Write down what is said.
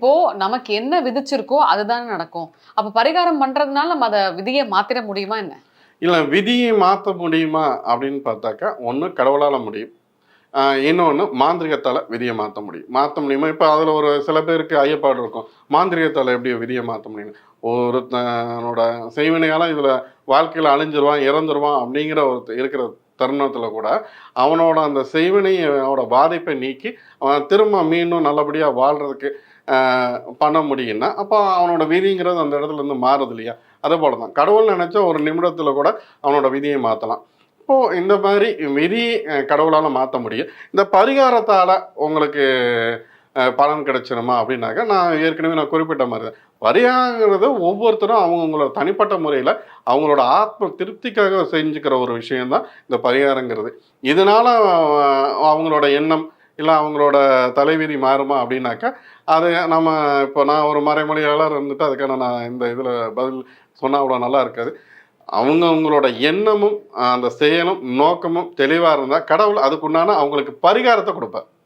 இப்போ நமக்கு என்ன விதிச்சிருக்கோ அதுதானே நடக்கும். அப்ப பரிகாரம் பண்றதுனால நம்ம அத விதிய மாத்திட முடியுமா என்ன? இல்ல விதியை மாத்த முடியுமா அப்படின்னு பார்த்தாக்கா, ஒண்ணு கடவுளால முடியும். இன்னொன்னு மாந்திரீகத்தால விதிய மாத்த முடியும். மாத்த முடியுமா? இப்ப அதுல ஒரு சில பேருக்கு ஐயப்பாடு இருக்கும். மாந்திரீகத்தால எப்படி விதிய மாத்த முடியும்னு. ஒருத்தனோட செய்வினையால இதுல வாழ்க்கையில அழிஞ்சிருவான், இறந்துருவான் அப்படிங்கிற ஒரு இருக்கிற தருணத்துல கூட, அவனோட அந்த செய்வினையோட பாதிப்பை நீக்கி, அவன் திரும்ப மீண்டும் நல்லபடியா வாழ்றதுக்கு அ பண்ண முடியும்னா, அப்ப அவனோட விதிங்கிறது அந்த இடத்துல இருந்து மாறுது இல்லையா? அதுபோல தான். கடவுள் நெனச்சா ஒரு நிமிடத்துல கூட அவனோட விதிய மாத்தலாம். இப்போ இந்த மாதிரி விதி கடவுளால மாத்த முடியும். இந்த பரிகாரத்தால உங்களுக்கு பலன் கிடைச்சிருமா அப்படின்னாக்கா, நான் ஏற்கனவே குறிப்பிட்ட மாரி தான். பரிகாரங்கிறது ஒவ்வொருத்தரும் அவங்கவங்களோட தனிப்பட்ட முறையில அவங்களோட ஆத்ம திருப்திக்காக செஞ்சுக்கிற ஒரு விஷயம் தான் இந்த பரிகாரங்கிறது. இதனால அவங்களோட எண்ணம், இல்ல அவங்களோட தலைவிதி மாறுமா அப்படின்னாக்கா, அது நம்ம இப்போ நான் ஒரு மறைமொழியாளர் இருந்துட்டு அதுக்கான நான் இந்த இதில பதில் சொன்னா அவ்வளோ நல்லா இருக்காது. அவங்கவங்களோட எண்ணமும், அந்த செயலும், நோக்கமும் தெளிவா இருந்தா, கடவுள் அதுக்குண்டான அவங்களுக்கு பரிகாரத்த குடுப்பார்.